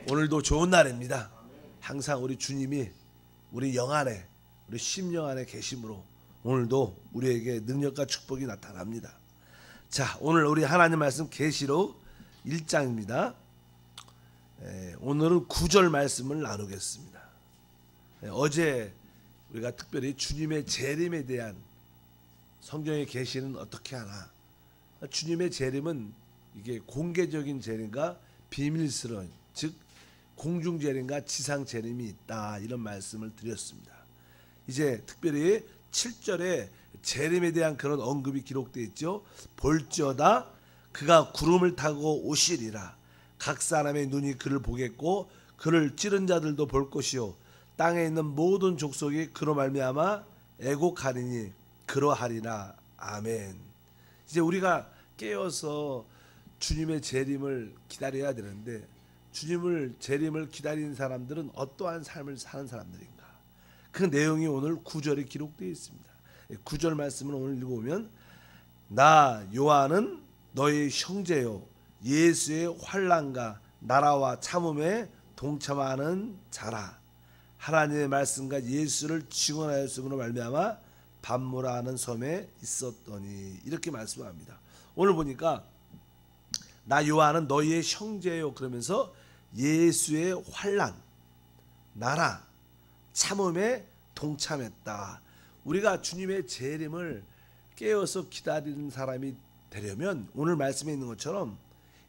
오늘도 좋은 날입니다. 항상 우리 주님이 우리 영 안에, 우리 심령 안에 계심으로 오늘도 우리에게 능력과 축복이 나타납니다. 자, 오늘 우리 하나님 말씀 계시록 1장입니다. 오늘은 9절 말씀을 나누겠습니다. 어제 우리가 특별히 주님의 재림에 대한 성경의 계시는 어떻게 하나, 주님의 재림은 이게 공개적인 재림과 비밀스러운, 즉 공중 재림과 지상 재림이 있다, 이런 말씀을 드렸습니다. 이제 특별히 7절에 재림에 대한 그런 언급이 기록되어 있죠. 볼지어다 그가 구름을 타고 오시리라. 각 사람의 눈이 그를 보겠고 그를 찌른 자들도 볼 것이요 땅에 있는 모든 족속이 그로 말미암아 애곡하리니 그러하리라. 아멘. 이제 우리가 깨어서 주님의 재림을 기다려야 되는데, 주님을 재림을 기다리는 사람들은 어떠한 삶을 사는 사람들인가? 그 내용이 오늘 9절에 기록되어 있습니다. 9절 말씀을 오늘 읽어보면, 나 요한은 너의 형제요 예수의 환난과 나라와 참음에 동참하는 자라. 하나님의 말씀과 예수를 증언하였음으로 말미암아 밤무라는 섬에 있었더니, 이렇게 말씀합니다. 오늘 보니까 나 요한은 너희의 형제요 그러면서 예수의 환난, 나라, 참음에 동참했다. 우리가 주님의 재림을 깨어서 기다리는 사람이 되려면 오늘 말씀에 있는 것처럼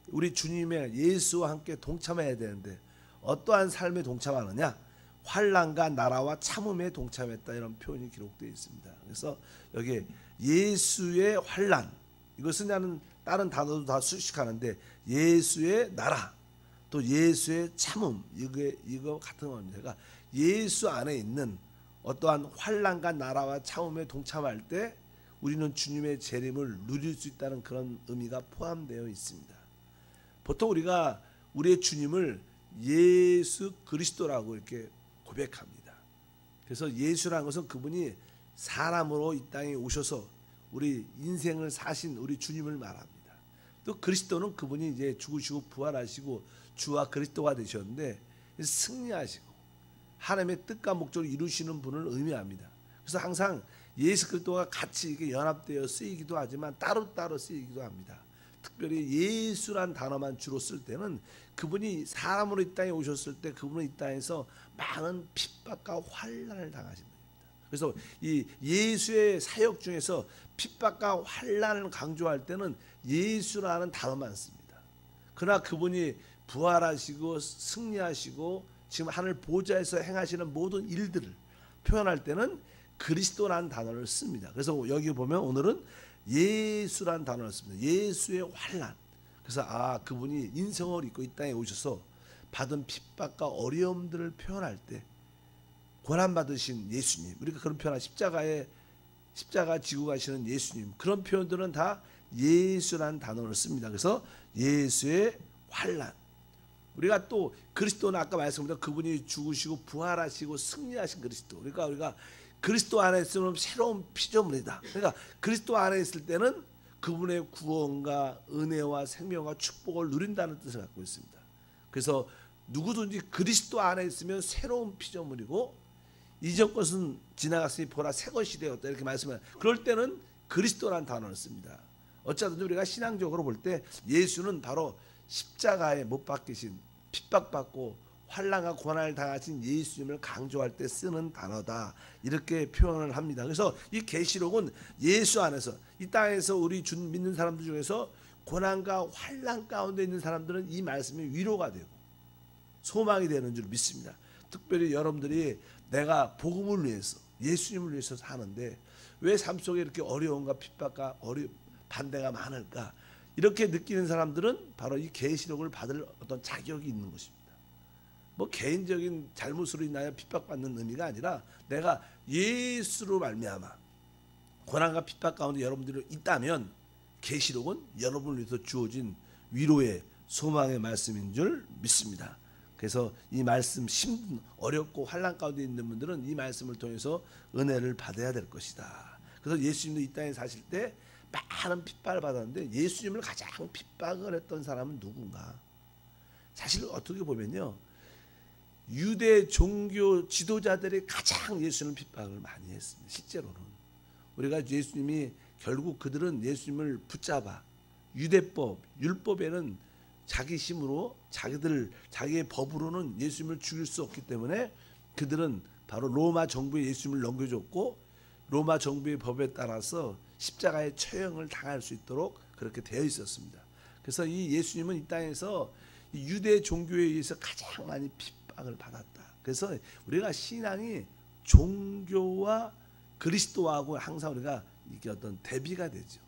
우리 주님의 예수와 함께 동참해야 되는데, 어떠한 삶에 동참하느냐? 환난과 나라와 참음에 동참했다, 이런 표현이 기록되어 있습니다. 그래서 여기 예수의 환난, 이것은 다른 단어도 다 수식하는데, 예수의 나라 또 예수의 참음, 이거 같은 겁니다. 그러니까 예수 안에 있는 어떠한 환난과 나라와 참음에 동참할 때 우리는 주님의 재림을 누릴 수 있다는 그런 의미가 포함되어 있습니다. 보통 우리가 우리의 주님을 예수 그리스도라고 이렇게 고백합니다. 그래서 예수라는 것은 그분이 사람으로 이 땅에 오셔서 우리 인생을 사신 우리 주님을 말합니다. 또 그리스도는 그분이 이제 죽으시고 부활하시고 주와 그리스도가 되셨는데 승리하시고 하나님의 뜻과 목적을 이루시는 분을 의미합니다. 그래서 항상 예수 그리스도가 같이 이게 연합되어 쓰이기도 하지만 따로따로 쓰이기도 합니다. 특별히 예수란 단어만 주로 쓸 때는 그분이 사람으로 이 땅에 오셨을 때 그분은 이 땅에서 많은 핍박과 환난을 당하신 분입니다. 그래서 이 예수의 사역 중에서 핍박과 환난을 강조할 때는 예수라는 단어만 씁니다. 그러나 그분이 부활하시고 승리하시고 지금 하늘 보좌에서 행하시는 모든 일들을 표현할 때는 그리스도라는 단어를 씁니다. 그래서 여기 보면 오늘은 예수라는 단어를 씁니다. 예수의 환난. 그래서 그분이 인성을 입고 이 땅에 오셔서 받은 핍박과 어려움들을 표현할 때 고난 받으신 예수님, 우리가 그런 표현, 십자가 지고 가시는 예수님, 그런 표현들은 다 예수라는 단어를 씁니다. 그래서 예수의 환난. 우리가 또 그리스도는 아까 말씀드린 그분이 죽으시고 부활하시고 승리하신 그리스도. 그러니까 우리가 그리스도 안에 있으면 새로운 피조물이다. 그러니까 그리스도 안에 있을 때는 그분의 구원과 은혜와 생명과 축복을 누린다는 뜻을 갖고 있습니다. 그래서 누구든지 그리스도 안에 있으면 새로운 피조물이고 이전 것은 지나갔으니 보라 새 것이 되었다, 이렇게 말씀해요. 그럴 때는 그리스도라는 단어를 씁니다. 어쩌든지 우리가 신앙적으로 볼 때 예수는 바로 십자가에 못 박히신, 핍박받고 환난과 고난을 당하신 예수님을 강조할 때 쓰는 단어다, 이렇게 표현을 합니다. 그래서 이 계시록은 예수 안에서 이 땅에서 우리 믿는 사람들 중에서 고난과 환난 가운데 있는 사람들은 이 말씀이 위로가 되고 소망이 되는 줄 믿습니다. 특별히 여러분들이 내가 복음을 위해서, 예수님을 위해서 사는데 왜 삶 속에 이렇게 어려움과 핍박과 반대가 많을까, 이렇게 느끼는 사람들은 바로 이 계시록을 받을 어떤 자격이 있는 것입니다. 뭐 개인적인 잘못으로 인하여 핍박받는 의미가 아니라 내가 예수로 말미암아 고난과 핍박 가운데 여러분들이 있다면 계시록은 여러분을 위해서 주어진 위로의 소망의 말씀인 줄 믿습니다. 그래서 이 말씀, 어렵고 환난 가운데 있는 분들은 이 말씀을 통해서 은혜를 받아야 될 것이다. 그래서 예수님도 이 땅에 사실 때 많은 핍박을 받았는데 예수님을 가장 핍박을 했던 사람은 누군가? 사실 어떻게 보면요, 유대 종교 지도자들이 가장 예수님을 핍박을 많이 했습니다. 실제로는 우리가 예수님이 결국 그들은 예수님을 붙잡아 유대법, 율법에는 자기 힘으로 자기의 법으로는 예수님을 죽일 수 없기 때문에 그들은 바로 로마 정부에 예수님을 넘겨줬고 로마 정부의 법에 따라서 십자가의 처형을 당할 수 있도록 그렇게 되어 있었습니다. 그래서 이 예수님은 이 땅에서 이 유대 종교에 의해서 가장 많이 핍박을 받았다. 그래서 우리가 신앙이 종교와 그리스도하고 항상 우리가 이게 어떤 대비가 되죠.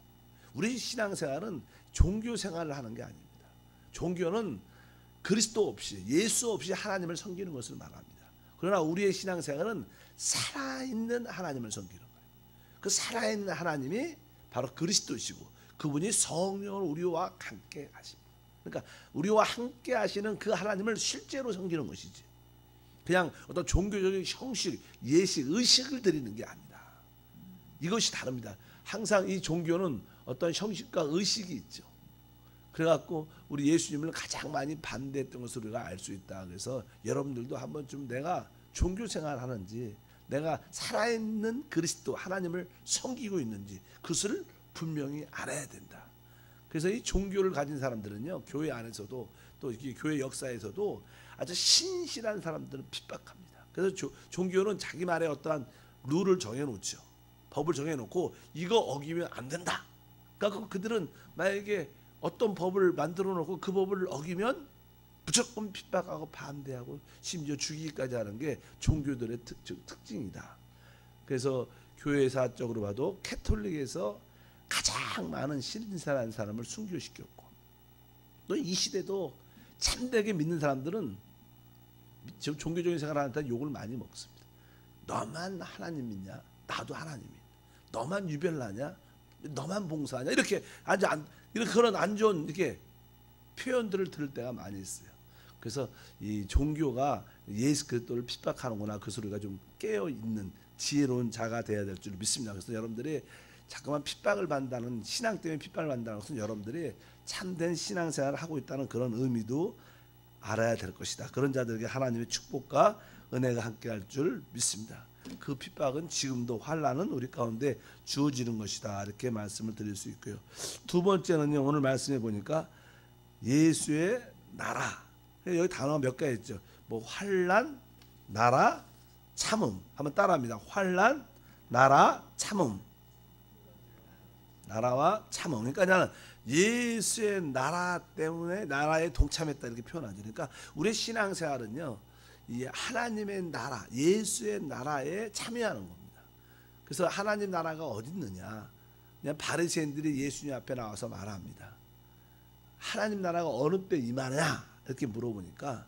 우리 신앙생활은 종교 생활을 하는 게 아닙니다. 종교는 그리스도 없이 예수 없이 하나님을 섬기는 것을 말합니다. 그러나 우리의 신앙생활은 살아있는 하나님을 섬기는 거예요. 그 살아있는 하나님이 바로 그리스도시고 그분이 성령으로 우리와 함께 하십니다. 그러니까 우리와 함께 하시는 그 하나님을 실제로 섬기는 것이지 그냥 어떤 종교적인 형식, 예식, 의식을 드리는 게 아니다. 이것이 다릅니다. 항상 이 종교는 어떤 형식과 의식이 있죠. 그래갖고 우리 예수님을 가장 많이 반대했던 것을 우리가 알 수 있다. 그래서 여러분들도 한번 좀 내가 종교 생활하는지 내가 살아있는 그리스도 하나님을 섬기고 있는지 그것을 분명히 알아야 된다. 그래서 이 종교를 가진 사람들은요, 교회 안에서도 또 교회 역사에서도 아주 신실한 사람들은 핍박합니다. 그래서 종교는 자기만의 어떠한 룰을 정해놓죠. 법을 정해놓고 이거 어기면 안 된다. 그러니까 그들은 만약에 어떤 법을 만들어 놓고 그 법을 어기면 무조건 핍박하고 반대하고 심지어 죽이기까지 하는 게 종교들의 특징이다. 그래서 교회사적으로 봐도 캐톨릭에서 가장 많은 신실한 사람을 순교시켰고 또 이 시대도 참되게 믿는 사람들은 종교적인 생활을 하는 데 욕을 많이 먹습니다. 너만 하나님 믿냐? 나도 하나님 믿냐? 너만 유별나냐? 너만 봉사하냐? 이렇게 이렇게 그런 안 좋은 이렇게 표현들을 들을 때가 많이 있어요. 그래서 이 종교가 예수 그리스도를 핍박하는구나. 그 소리가 좀 깨어 있는 지혜로운 자가 되어야 될 줄 믿습니다. 그래서 여러분들이 자꾸만 핍박을 받는다는 신앙 때문에 핍박을 받는다는 것은 여러분들이 참된 신앙생활을 하고 있다는 그런 의미도 알아야 될 것이다. 그런 자들에게 하나님의 축복과 은혜가 함께할 줄 믿습니다. 그 핍박은 지금도 환난은 우리 가운데 주어지는 것이다. 이렇게 말씀을 드릴 수 있고요. 두 번째는요, 오늘 말씀해 보니까 예수의 나라. 여기 단어가 몇 가지 있죠. 뭐 환난, 나라, 참음. 한번 따라합니다. 환난, 나라, 참음. 나라와 참음. 그러니까 나는 예수의 나라 때문에 나라에 동참했다 이렇게 표현하죠. 그러니까 우리의 신앙생활은요, 이 하나님의 나라, 예수의 나라에 참여하는 겁니다. 그래서 하나님 나라가 어디 있느냐? 그냥 바리새인들이 예수님 앞에 나와서 말합니다. 하나님 나라가 어느 때 임하냐? 이렇게 물어보니까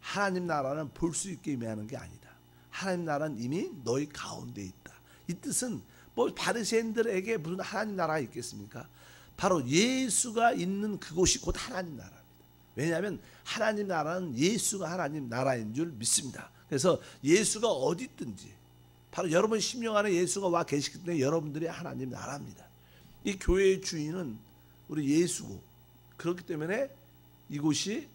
하나님 나라는 볼 수 있게 임하는 게 아니다. 하나님 나라는 이미 너희 가운데 있다. 이 뜻은 뭐 바리새인들에게 무슨 하나님 나라가 있겠습니까? 바로 예수가 있는 그곳이 곧 하나님 나라입니다. 왜냐하면 하나님 나라는 예수가 하나님 나라인 줄 믿습니다. 그래서 예수가 어디 있든지 바로 여러분 심령 안에 예수가 와 계시기 때문에 여러분들이 하나님 나라입니다. 이 교회의 주인은 우리 예수고 그렇기 때문에 이곳이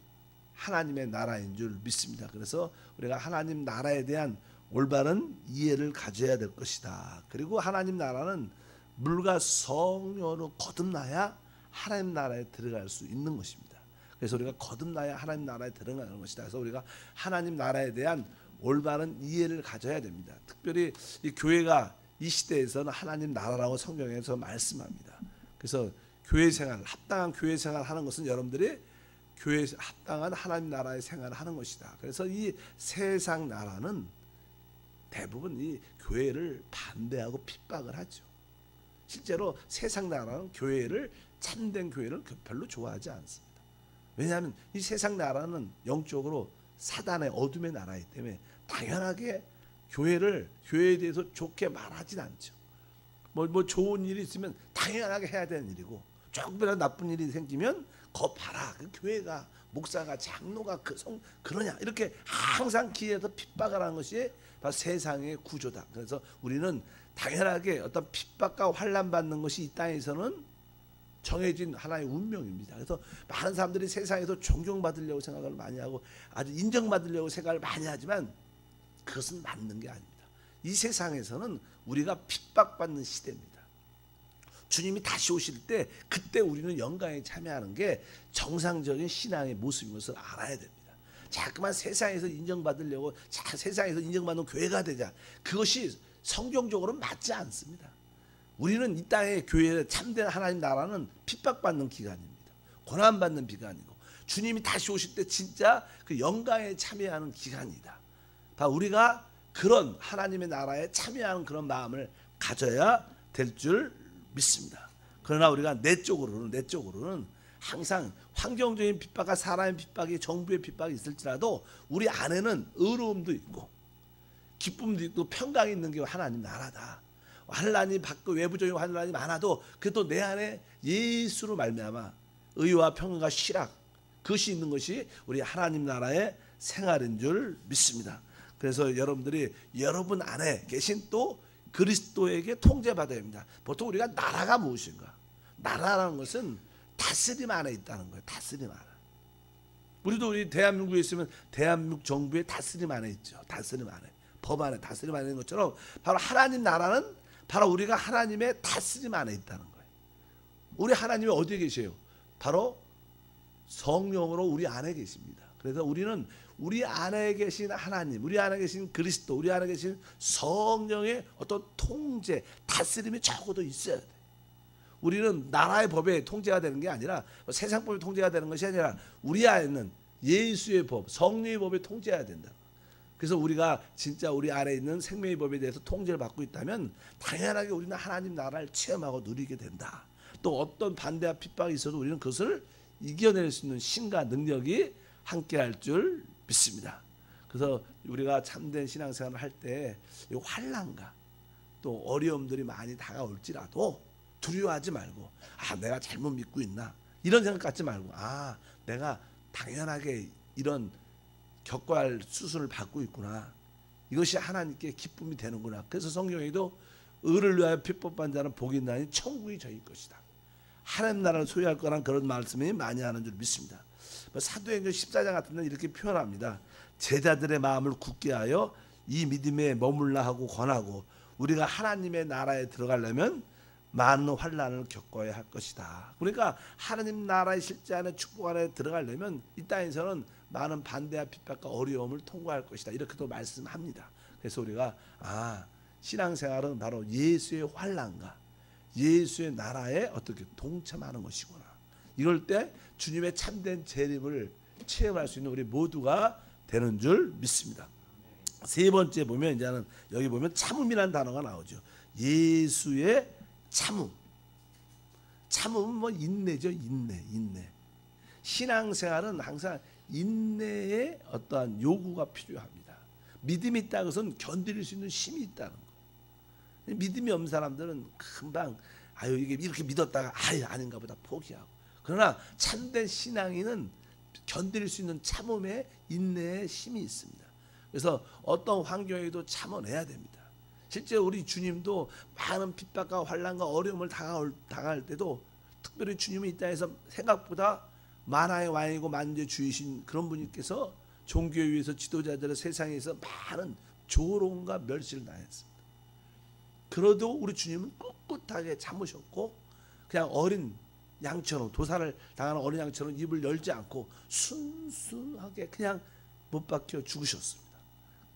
하나님의 나라인 줄 믿습니다. 그래서 우리가 하나님 나라에 대한 올바른 이해를 가져야 될 것이다. 그리고 하나님 나라는 물과 성령으로 거듭나야 하나님 나라에 들어갈 수 있는 것입니다. 그래서 우리가 거듭나야 하나님 나라에 들어가는 것이다. 그래서 우리가 하나님 나라에 대한 올바른 이해를 가져야 됩니다. 특별히 이 교회가 이 시대에서는 하나님 나라라고 성경에서 말씀합니다. 그래서 교회 생활, 합당한 교회 생활을 하는 것은 여러분들이 교회에 합당한 하나님 나라의 생활을 하는 것이다. 그래서 이 세상 나라는 대부분 이 교회를 반대하고 핍박을 하죠. 실제로 세상 나라는 교회를 참된 교회를 별로 좋아하지 않습니다. 왜냐하면 이 세상 나라는 영적으로 사단의 어둠의 나라이기 때문에 당연하게 교회에 대해서 좋게 말하진 않죠. 뭐 좋은 일이 있으면 당연하게 해야 되는 일이고 조금이라도 나쁜 일이 생기면 거 봐라. 그 교회가 목사가 장로가 그러냐 이렇게 항상 기회에서 핍박을 하는 것이 바로 세상의 구조다. 그래서 우리는 당연하게 어떤 핍박과 환난 받는 것이 이 땅에서는 정해진 하나의 운명입니다. 그래서 많은 사람들이 세상에서 존경받으려고 생각을 많이 하고 아주 인정받으려고 생각을 많이 하지만 그것은 맞는 게 아닙니다. 이 세상에서는 우리가 핍박받는 시대입니다. 주님이 다시 오실 때 그때 우리는 영광에 참여하는 게 정상적인 신앙의 모습인 것을 알아야 됩니다. 자꾸만 세상에서 인정받으려고 세상에서 인정받는 교회가 되자, 그것이 성경적으로는 맞지 않습니다. 우리는 이 땅의 교회, 참된 하나님 나라는 핍박받는 기간입니다. 고난받는 기간이고 주님이 다시 오실 때 진짜 그 영광에 참여하는 기간이다. 우리가 그런 하나님의 나라에 참여하는 그런 마음을 가져야 될 줄 믿습니다. 그러나 우리가 내적으로는 항상 환경적인 핍박과 사람의 핍박이, 정부의 핍박이 있을지라도 우리 안에는 의로움도 있고 기쁨도 있고 평강이 있는 게 하나님 나라다. 환난이 밖 외부적인 환난이 많아도 그래도 내 안에 예수로 말미암아 의와 평강과 실학, 그것이 있는 것이 우리 하나님 나라의 생활인 줄 믿습니다. 그래서 여러분들이 여러분 안에 계신 또 그리스도에게 통제받아야 합니다. 보통 우리가 나라가 무엇인가? 나라라는 것은 다스림 안에 있다는 거예요. 다스림 안에. 우리 대한민국에 있으면 대한민국 정부의 다스림 안에 있죠. 다스림 안에, 법 안에, 다스림 안에 있는 것처럼 바로 하나님 나라는 바로 우리가 하나님의 다스림 안에 있다는 거예요. 우리 하나님이 어디에 계세요? 바로 성령으로 우리 안에 계십니다. 그래서 우리는 우리 안에 계신 하나님, 우리 안에 계신 그리스도, 우리 안에 계신 성령의 어떤 통제, 다스림이 적어도 있어야 돼. 우리는 나라의 법에 통제가 되는 게 아니라, 세상 법에 통제가 되는 것이 아니라 우리 안에 있는 예수의 법, 성령의 법에 통제해야 된다. 그래서 우리가 진짜 우리 안에 있는 생명의 법에 대해서 통제를 받고 있다면 당연하게 우리는 하나님 나라를 체험하고 누리게 된다. 또 어떤 반대와 핍박이 있어도 우리는 그것을 이겨낼 수 있는 힘과 능력이 함께할 줄 믿습니다. 그래서 우리가 참된 신앙생활을 할 때 환난과 또 어려움들이 많이 다가올지라도 두려워하지 말고, 내가 잘못 믿고 있나 이런 생각 갖지 말고, 내가 당연하게 이런 겪어야 할 수순을 받고 있구나, 이것이 하나님께 기쁨이 되는구나. 그래서 성경에도 의를 위하여 핍박받는 자는 복이 있나니 천국이 저희 것이다. 하나님 나라를 소유할 거란 그런 말씀이 많이 하는 줄 믿습니다. 사도행전 14장 같은 데는 이렇게 표현합니다. 제자들의 마음을 굳게 하여 이 믿음에 머물라 하고 권하고, 우리가 하나님의 나라에 들어가려면 많은 환난을 겪어야 할 것이다. 그러니까 하나님 나라의 실제 안에 축복 안에 들어가려면 이 땅에서는 많은 반대와 핍박과 어려움을 통과할 것이다. 이렇게도 말씀합니다. 그래서 우리가 신앙생활은 바로 예수의 환난과 예수의 나라에 어떻게 동참하는 것이구나. 이럴 때 주님의 참된 재림을 체험할 수 있는 우리 모두가 되는 줄 믿습니다. 세 번째 보면 이제는 여기 보면 참음이라는 단어가 나오죠. 예수의 참음. 참음은 뭐 인내죠. 인내. 신앙생활은 항상 인내의 어떠한 요구가 필요합니다. 믿음이 있다는 것은 견딜 수 있는 힘이 있다는 거. 믿음이 없는 사람들은 금방 이게 이렇게 믿었다가 아닌가 보다 포기하고. 그러나 참된 신앙인은 견딜 수 있는 참음의 인내의 힘이 있습니다. 그래서 어떤 환경에도 참아내야 됩니다. 실제 우리 주님도 많은 핍박과 환난과 어려움을 당할 때도 특별히 주님은 이 땅에서 생각보다 만화의 왕이고 만주의 주이신 그런 분께서 종교에 의해서 지도자들의 세상에서 많은 조롱과 멸시를 당했습니다. 그래도 우리 주님은 꿋꿋하게 참으셨고 그냥 어린 양처럼, 도살을 당하는 어린 양처럼 입을 열지 않고 순수하게 그냥 못 박혀 죽으셨습니다.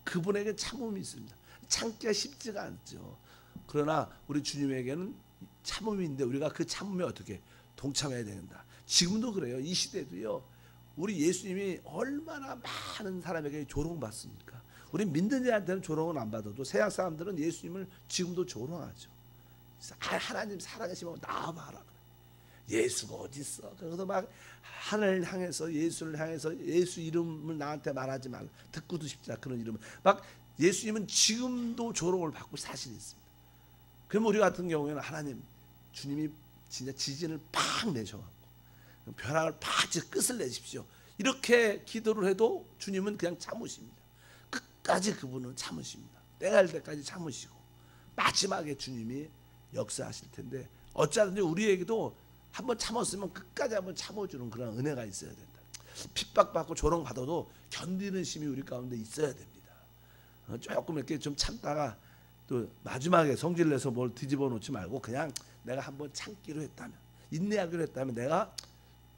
그분에게 참음이 있습니다. 참기가 쉽지가 않죠. 그러나 우리 주님에게는 참음이 있는데 우리가 그 참음에 어떻게 동참해야 된다. 지금도 그래요. 이 시대도요. 우리 예수님이 얼마나 많은 사람에게 조롱받습니까? 우리 믿는 자한테는 조롱은 안 받아도 세상 사람들은 예수님을 지금도 조롱하죠. 하나님 사랑하시면 나와봐라. 예수가 어디 있어? 그래서 막 하늘을 향해서 예수를 향해서 예수 이름을 나한테 말하지 말라. 듣고도 싶지 않아. 그런 이름을 막 예수님은 지금도 조롱을 받고 사실이 있습니다. 그럼 우리 같은 경우에는 하나님 주님이 진짜 지진을 팍 내셔갖고 벼락을 팍 끝을 내십시오. 이렇게 기도를 해도 주님은 그냥 참으십니다. 끝까지 그분은 참으십니다. 때가 될 때까지 참으시고 마지막에 주님이 역사하실 텐데 어쩌든지 우리에게도 한번 참았으면 끝까지 한번 참아주는 그런 은혜가 있어야 된다. 핍박받고 조롱받아도 견디는 힘이 우리 가운데 있어야 됩니다. 조금 이렇게 좀 참다가 또 마지막에 성질 내서 뭘 뒤집어 놓지 말고 그냥 내가 한번 참기로 했다면, 인내하기로 했다면 내가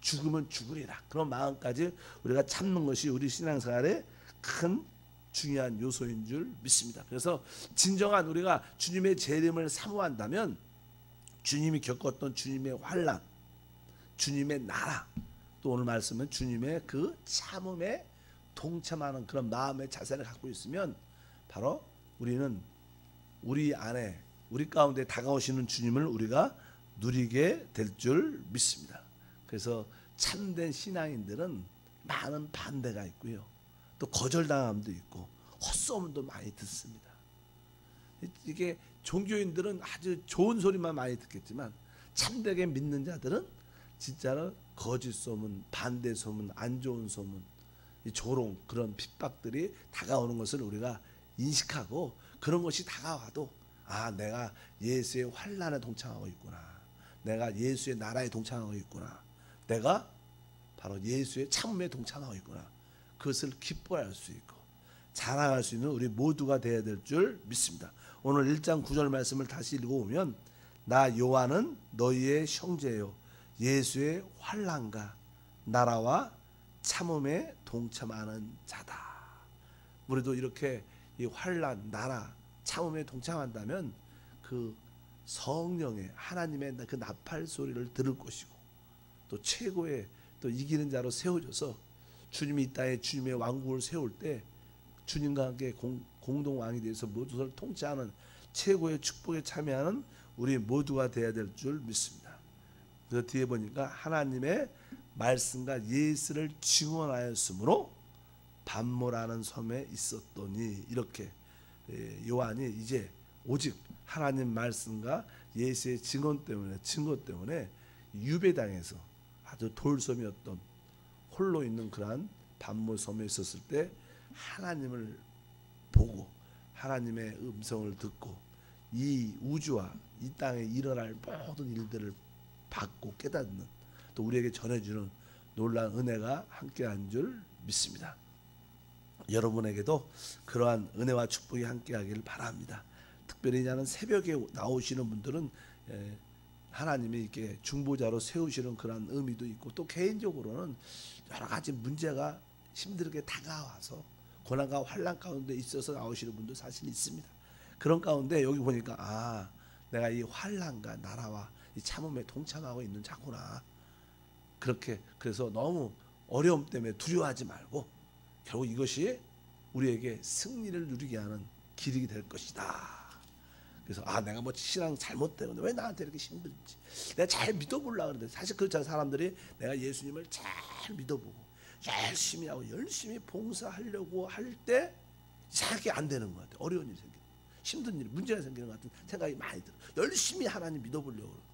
죽으면 죽으리라, 그런 마음까지 우리가 참는 것이 우리 신앙생활의 큰 중요한 요소인 줄 믿습니다. 그래서 진정한 우리가 주님의 재림을 사모한다면 주님이 겪었던 주님의 환난, 주님의 나라, 또 오늘 말씀은 주님의 그 참음에 동참하는 그런 마음의 자세를 갖고 있으면 바로 우리는 우리 안에, 우리 가운데 다가오시는 주님을 우리가 누리게 될 줄 믿습니다. 그래서 참된 신앙인들은 많은 반대가 있고요, 또 거절당함도 있고 헛소문도 많이 듣습니다. 이게 종교인들은 아주 좋은 소리만 많이 듣겠지만 참되게 믿는 자들은 진짜로 거짓 소문, 반대 소문, 안 좋은 소문, 이 조롱, 그런 핍박들이 다가오는 것을 우리가 인식하고, 그런 것이 다가와도 아, 내가 예수의 환난에 동참하고 있구나, 내가 예수의 나라에 동참하고 있구나, 내가 바로 예수의 참음에 동참하고 있구나, 그것을 기뻐할 수 있고 자랑할 수 있는 우리 모두가 되어야 될 줄 믿습니다. 오늘 1장 9절 말씀을 다시 읽어보면 나 요한은 너희의 형제요 예수의 환난과 나라와 참음에 동참하는 자다. 우리도 이렇게 이 환난, 나라, 참음에 동참한다면 그 성령의 하나님의 그 나팔 소리를 들을 것이고, 또 최고의 또 이기는 자로 세워져서 주님이 이 땅에 주님의 왕국을 세울 때 주님과 함께 공동 왕이 되어서 모두를 통치하는 최고의 축복에 참여하는 우리 모두가 되어야 될 줄 믿습니다. 그래서 뒤에 보니까 하나님의 말씀과 예수를 증언하였으므로 반모라는 섬에 있었더니, 이렇게 요한이 이제 오직 하나님 말씀과 예수의 증거 때문에 유배당해서 아주 돌섬이었던 홀로 있는 그러한 반모 섬에 있었을 때 하나님을 보고 하나님의 음성을 듣고 이 우주와 이 땅에 일어날 모든 일들을 받고 깨닫는, 또 우리에게 전해주는 놀라운 은혜가 함께한 줄 믿습니다. 여러분에게도 그러한 은혜와 축복이 함께하길 바랍니다. 특별히 나는 새벽에 나오시는 분들은 하나님이 이렇게 중보자로 세우시는 그런 의미도 있고, 또 개인적으로는 여러 가지 문제가 힘들게 다가와서 고난과 환난 가운데 있어서 나오시는 분도 사실 있습니다. 그런 가운데 여기 보니까 아, 내가 이 환난과 나라와 이 참음에 동참하고 있는 자구나. 그렇게, 그래서 너무 어려움 때문에 두려워하지 말고 결국 이것이 우리에게 승리를 누리게 하는 길이 될 것이다. 그래서 아, 내가 뭐 신앙 잘못되는데 왜 나한테 이렇게 힘든지, 내가 잘 믿어보려고 그러는데, 사실 그렇잖아요. 사람들이 내가 예수님을 잘 믿어보고 열심히 하고 열심히 봉사하려고 할 때 이상하게 안 되는 것 같아요. 어려운 일이 생기고 힘든 일, 문제가 생기는 것 같은 생각이 많이 들어요. 열심히 하나님 믿어보려고 그러는데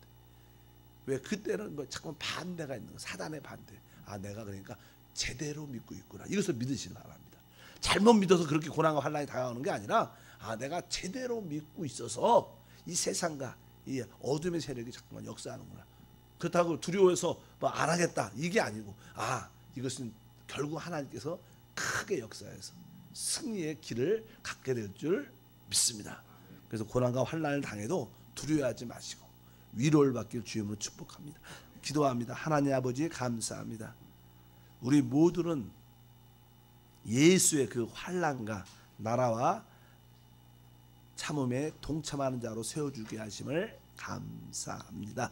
왜 그때는 뭐 잠깐 반대가 있는 거, 사단의 반대. 아, 내가 그러니까 제대로 믿고 있구나, 이것을 믿으시기 바랍니다. 잘못 믿어서 그렇게 고난과 환난이 다가오는 게 아니라 아, 내가 제대로 믿고 있어서 이 세상과 이 어둠의 세력이 자꾸만 역사하는구나. 그렇다고 두려워해서 뭐 안 하겠다, 이게 아니고 아, 이것은 결국 하나님께서 크게 역사해서 승리의 길을 갖게 될 줄 믿습니다. 그래서 고난과 환난을 당해도 두려워하지 마시고 위로를 받길 주님으로 축복합니다. 기도합니다. 하나님 아버지 감사합니다. 우리 모두는 예수의 그 환난과 나라와 참음에 동참하는 자로 세워주게 하심을 감사합니다.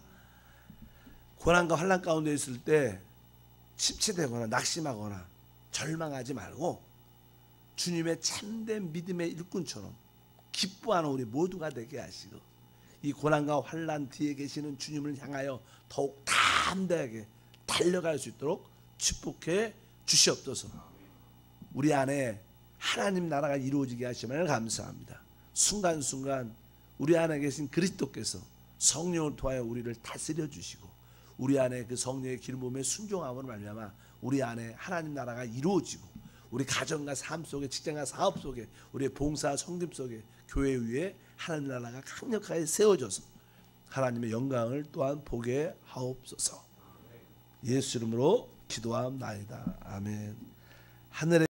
고난과 환난 가운데 있을 때 침체되거나 낙심하거나 절망하지 말고 주님의 참된 믿음의 일꾼처럼 기뻐하는 우리 모두가 되게 하시고, 이 고난과 환난 뒤에 계시는 주님을 향하여 더욱 담대하게 달려갈 수 있도록 축복해 주시옵소서. 우리 안에 하나님 나라가 이루어지게 하심을 감사합니다. 순간순간 우리 안에 계신 그리스도께서 성령을 통하여 우리를 다스려 주시고, 우리 안에 그 성령의 기름부음에 순종함으로 말미암아 우리 안에 하나님 나라가 이루어지고, 우리 가정과 삶 속에, 직장과 사업 속에, 우리의 봉사 성김 속에, 교회 위에 하나님 나라가 강력하게 세워져서 하나님의 영광을 또한 보게 하옵소서. 예수 이름으로 기도함나이다. 아멘. 하늘의